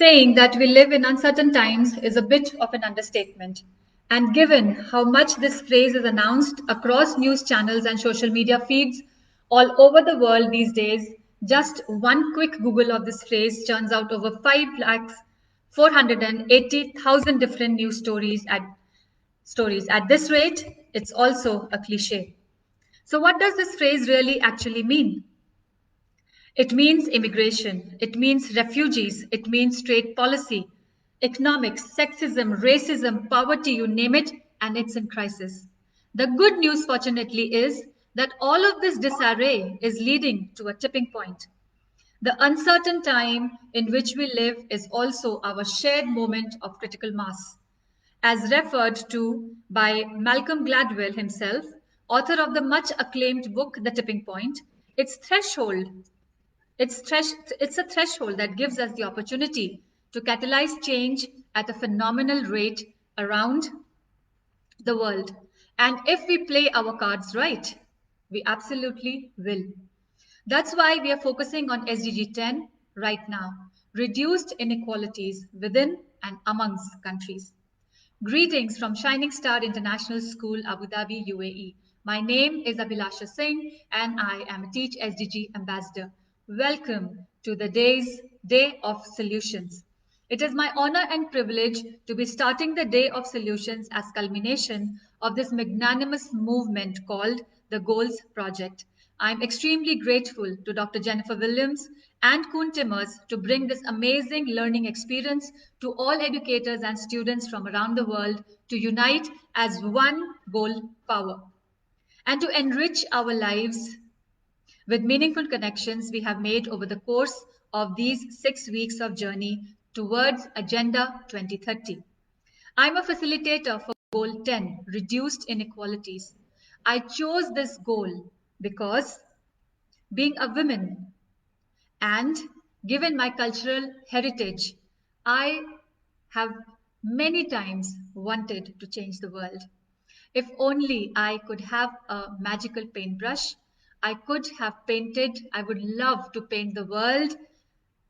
Saying that we live in uncertain times is a bit of an understatement. And given how much this phrase is announced across news channels and social media feeds all over the world these days, just one quick Google of this phrase turns out over 5 lakhs 480,000 different news stories. At this rate, it's also a cliche. So, what does this phrase really actually mean? It means immigration, it means refugees, it means trade policy, economics, sexism, racism, poverty, you name it, and it's in crisis. The good news, fortunately, is that all of this disarray is leading to a tipping point. The uncertain time in which we live is also our shared moment of critical mass. As referred to by Malcolm Gladwell himself, author of the much acclaimed book The Tipping Point, its threshold it's a threshold that gives us the opportunity to catalyze change at a phenomenal rate around the world. And if we play our cards right, we absolutely will. That's why we are focusing on SDG 10 right now, reduced inequalities within and amongst countries. Greetings from Shining Star International School, Abu Dhabi, UAE. My name is Abhilasha Singh and I am a Teach SDG ambassador. Welcome to the Day of Solutions. It is my honor and privilege to be starting the Day of Solutions as culmination of this magnanimous movement called the Goals Project. I'm extremely grateful to Dr. Jennifer Williams and Kun Timmers to bring this amazing learning experience to all educators and students from around the world to unite as one goal power and to enrich our lives with meaningful connections we have made over the course of these 6 weeks of journey towards Agenda 2030. I'm a facilitator for Goal 10, Reduced Inequalities. I chose this goal because being a woman and given my cultural heritage, I have many times wanted to change the world. If only I could have a magical paintbrush, I could have painted, I would love to paint the world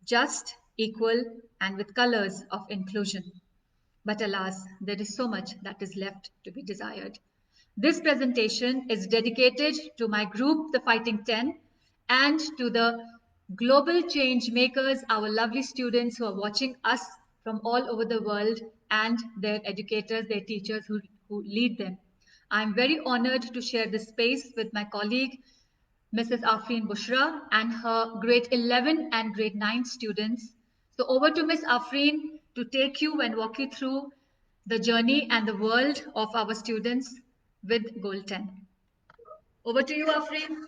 just, equal, and with colors of inclusion. But alas, there is so much that is left to be desired. This presentation is dedicated to my group, the Fighting 10, and to the global change makers, our lovely students who are watching us from all over the world, and their educators, their teachers who lead them. I'm very honored to share this space with my colleague, Mrs. Afreen Bushra, and her grade 11 and grade 9 students. So over to Ms. Afreen to take you and walk you through the journey and the world of our students with Goal 10. Over to you, Afreen.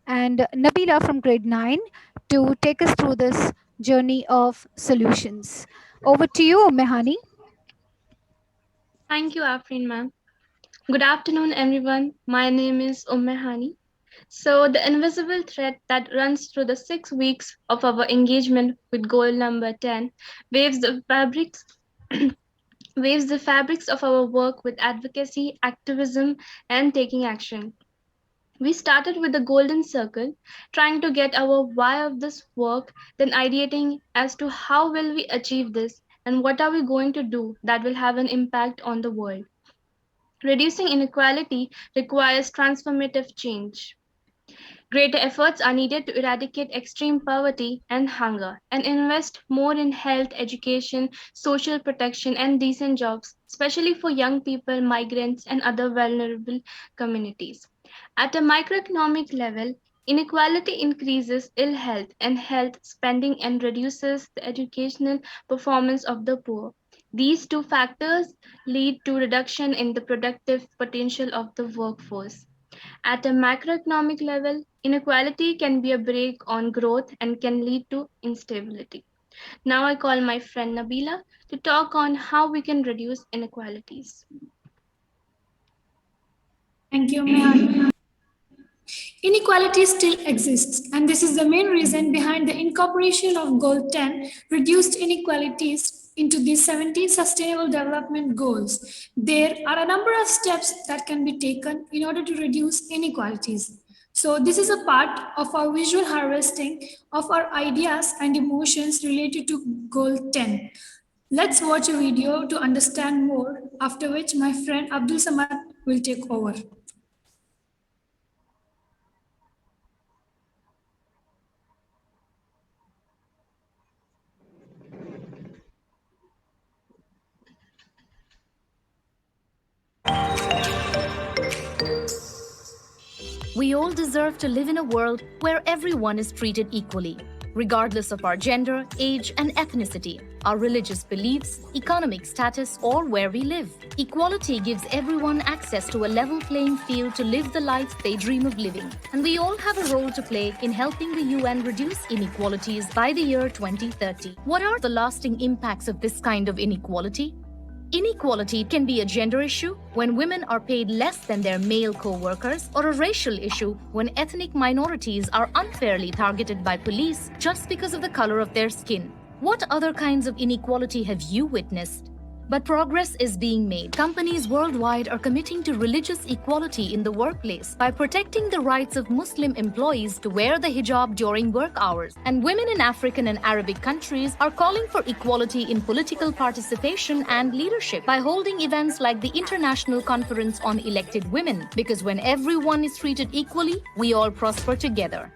And Nabeela from grade 9 to take us through this journey of solutions. Over to you, Hani. Thank you, Afreen ma'am. Good afternoon, everyone. My name is Umme Hani. So, the invisible thread that runs through the 6 weeks of our engagement with goal number 10 waves the fabrics. Waves the fabrics of our work with advocacy, activism, and taking action. We started with the golden circle, trying to get our why of this work, then ideating as to how will we achieve this and what are we going to do that will have an impact on the world. Reducing inequality requires transformative change. Greater efforts are needed to eradicate extreme poverty and hunger and invest more in health, education, social protection, and decent jobs, especially for young people, migrants, and other vulnerable communities. At a microeconomic level, inequality increases ill health and health spending and reduces the educational performance of the poor. These two factors lead to reduction in the productive potential of the workforce. At a macroeconomic level, inequality can be a brake on growth and can lead to instability. Now I call my friend Nabeela to talk on how we can reduce inequalities. Thank you, Mehani. Inequality still exists, and this is the main reason behind the incorporation of Goal 10 reduced inequalities into the 17 Sustainable Development Goals. There are a number of steps that can be taken in order to reduce inequalities. So, this is a part of our visual harvesting of our ideas and emotions related to Goal 10. Let's watch a video to understand more, after which my friend Abdul will take over. We all deserve to live in a world where everyone is treated equally, regardless of our gender, age, and ethnicity, our religious beliefs, economic status, or where we live. Equality gives everyone access to a level playing field to live the life they dream of living. And we all have a role to play in helping the UN reduce inequalities by the year 2030. What are the lasting impacts of this kind of inequality? Inequality can be a gender issue when women are paid less than their male co-workers, or a racial issue when ethnic minorities are unfairly targeted by police just because of the color of their skin. What other kinds of inequality have you witnessed? But progress is being made. Companies worldwide are committing to religious equality in the workplace by protecting the rights of Muslim employees to wear the hijab during work hours. And women in African and Arabic countries are calling for equality in political participation and leadership by holding events like the International Conference on Elected Women. Because when everyone is treated equally, we all prosper together.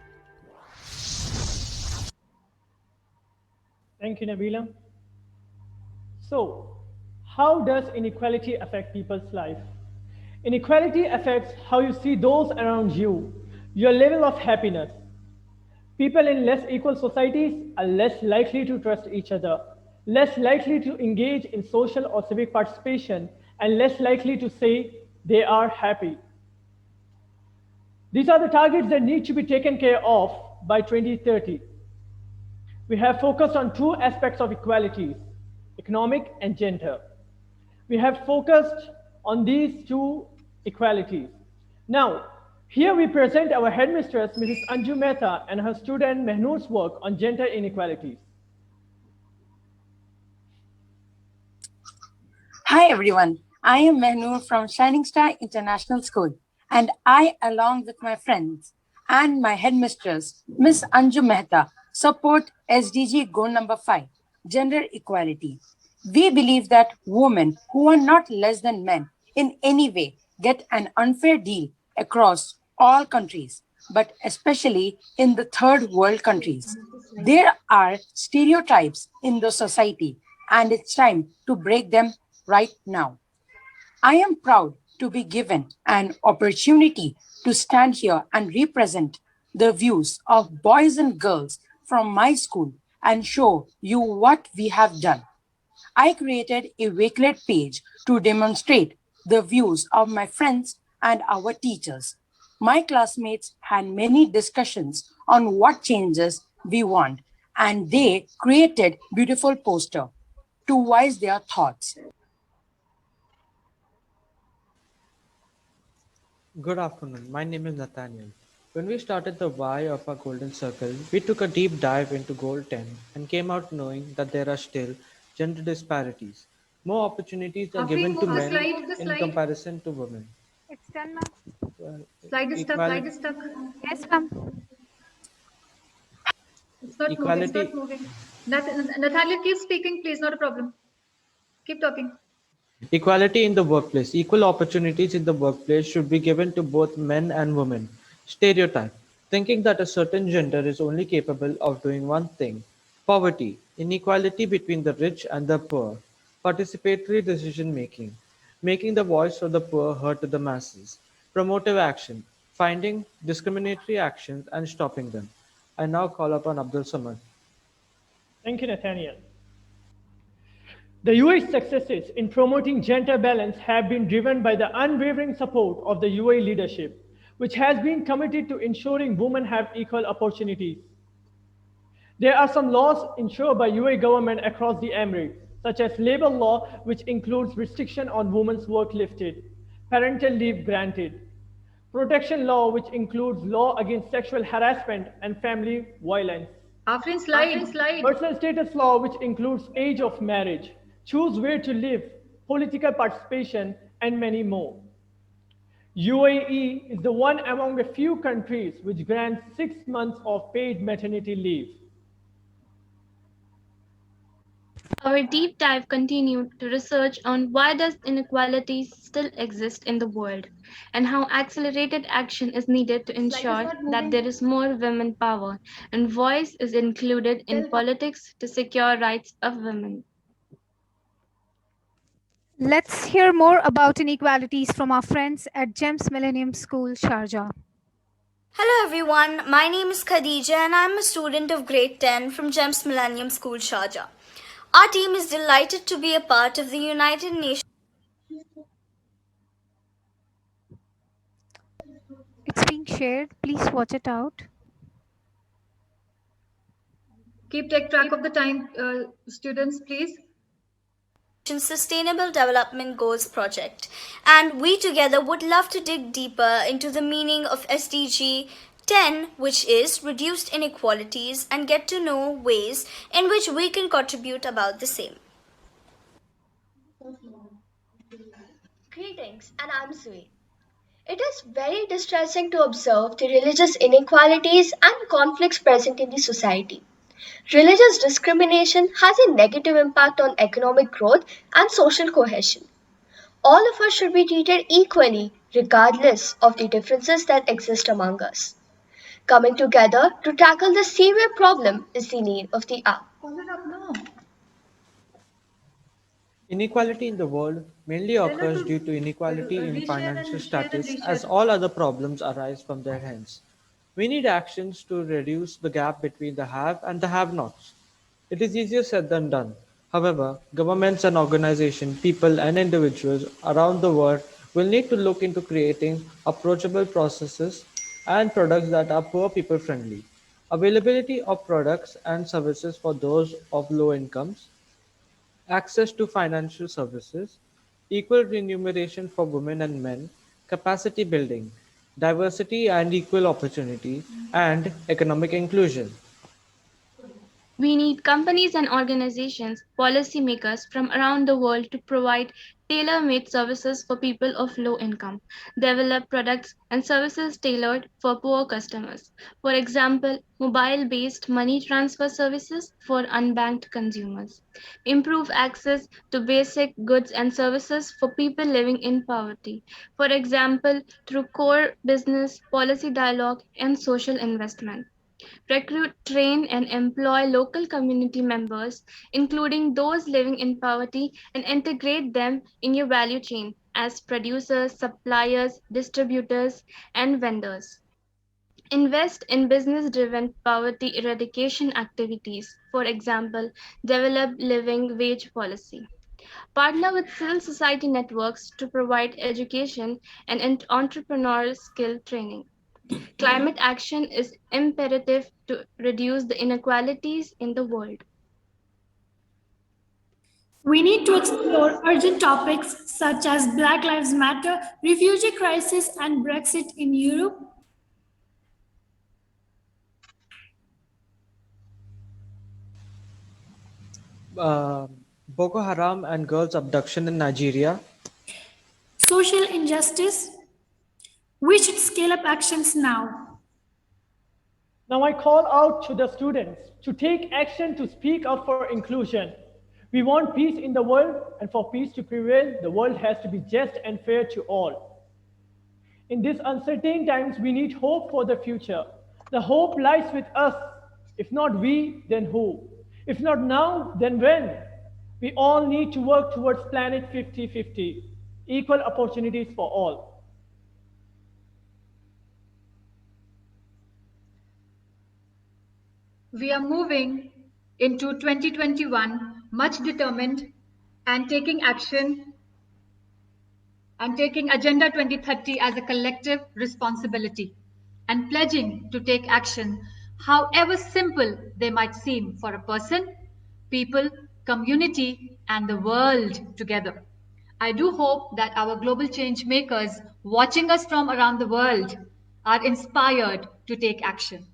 Thank you, Nabeela. So, how does inequality affect people's life? Inequality affects how you see those around you, your level of happiness. People in less equal societies are less likely to trust each other, less likely to engage in social or civic participation, and less likely to say they are happy. These are the targets that need to be taken care of by 2030. We have focused on two aspects of equality, economic and gender. We have focused on these two equalities. Now, here we present our headmistress, Mrs. Anju Mehta, and her student Mehnoor's work on gender inequalities. Hi everyone, I am Mehnoor from Shining Star International School, and I, along with my friends and my headmistress, Miss Anju Mehta, support SDG goal number 5, gender equality. We believe that women who are not less than men in any way get an unfair deal across all countries, but especially in the third world countries. There are stereotypes in the society, and it's time to break them right now. I am proud to be given an opportunity to stand here and represent the views of boys and girls from my school and show you what we have done. I created a Wakelet page to demonstrate the views of my friends and our teachers. My classmates had many discussions on what changes we want, and they created beautiful poster to voice their thoughts. Good afternoon. My name is Nathanael. When we started the why of our Golden Circle, we took a deep dive into Goal 10 and came out knowing that there are still gender disparities. More opportunities are Afreen, given to move the men slide. in comparison to women. It's done, ma'am. Well, Slide is stuck. equality, Yes, ma'am. It's not moving. It's not equality moving. Nathaniel, keep speaking, please. Not a problem. Keep talking. Equality in the workplace. Equal opportunities in the workplace should be given to both men and women. Stereotype. Thinking that a certain gender is only capable of doing one thing. Poverty. Inequality between the rich and the poor. Participatory decision making. Making the voice of the poor heard to the masses. Promotive action. Finding discriminatory actions and stopping them. I now call upon Abdul Samad. Thank you, Nathaniel. The UAE's successes in promoting gender balance have been driven by the unwavering support of the UAE leadership, which has been committed to ensuring women have equal opportunities. There are some laws ensured by UAE government across the Emirates, such as labor law, which includes restriction on women's work lifted, parental leave granted, protection law, which includes law against sexual harassment and family violence, Afreen, slide. personal status law, which includes age of marriage, choose where to live, political participation, and many more. UAE is the one among a few countries which grants 6 months of paid maternity leave. Our deep dive continued to research on why does inequalities still exist in the world and how accelerated action is needed to Slide is ensure not that moving. there is more women power and voice is included in Still. politics to secure rights of women. Let's hear more about inequalities from our friends at GEMS Millennium School, Sharjah. Hello everyone, my name is Khadija and I'm a student of grade 10 from GEMS Millennium School Sharjah. Our team is delighted to be a part of the United Nations. It's being shared. Please watch it out. Take track of the time, students, please. Sustainable Development Goals project, and we together would love to dig deeper into the meaning of SDG 10, which is reduced inequalities, and get to know ways in which we can contribute about the same. Greetings, and I'm Sui. It is very distressing to observe the religious inequalities and conflicts present in the society. Religious discrimination has a negative impact on economic growth and social cohesion. All of us should be treated equally, regardless of the differences that exist among us. Coming together to tackle this severe problem is the need of the hour. Call it up now. Inequality in the world mainly Tell her occurs to due to inequality in reshare financial and share and status, as reshare. all other problems arise from their hands. We need actions to reduce the gap between the have and the have nots. It is easier said than done. However, governments and organizations, people and individuals around the world will need to look into creating approachable processes and products that are poor people friendly. Availability of products and services for those of low incomes, access to financial services, equal remuneration for women and men, capacity building, diversity and equal opportunity, and economic inclusion. We need companies and organizations, policymakers from around the world to provide tailor made services for people of low income, develop products and services tailored for poor customers. For example, mobile based money transfer services for unbanked consumers, improve access to basic goods and services for people living in poverty. For example, through core business, policy dialogue, and social investment. Recruit, train, and employ local community members, including those living in poverty, and integrate them in your value chain as producers, suppliers, distributors, and vendors. Invest in business driven poverty eradication activities, for example, develop living wage policy. Partner with civil society networks to provide education and entrepreneurial skill training. Climate action is imperative to reduce the inequalities in the world. We need to explore urgent topics such as Black Lives Matter, refugee crisis, and Brexit in Europe. Boko Haram and girls' abduction in Nigeria. Social injustice. We should scale up actions now. Now I call out to the students to take action to speak up for inclusion. We want peace in the world, and for peace to prevail, the world has to be just and fair to all. In these uncertain times, we need hope for the future. The hope lies with us. If not we, then who? If not now, then when? We all need to work towards Planet 50-50, equal opportunities for all. We are moving into 2021 much determined and taking action and taking Agenda 2030 as a collective responsibility and pledging to take action however simple they might seem for a person, people, community, and the world together. I do hope that our global change makers watching us from around the world are inspired to take action.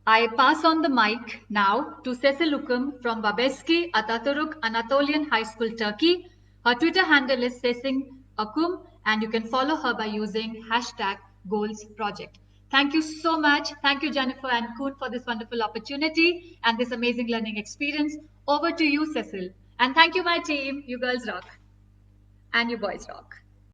I pass on the mic now to Cecil Ukum from Babeski Ataturk Anatolian High School, Turkey. Her Twitter handle is Cecil Ukum, and you can follow her by using hashtag Goals Project. Thank you so much. Thank you, Jennifer and Kuhn, for this wonderful opportunity and this amazing learning experience. Over to you, Cecil. And thank you, my team. You girls rock. And you boys rock.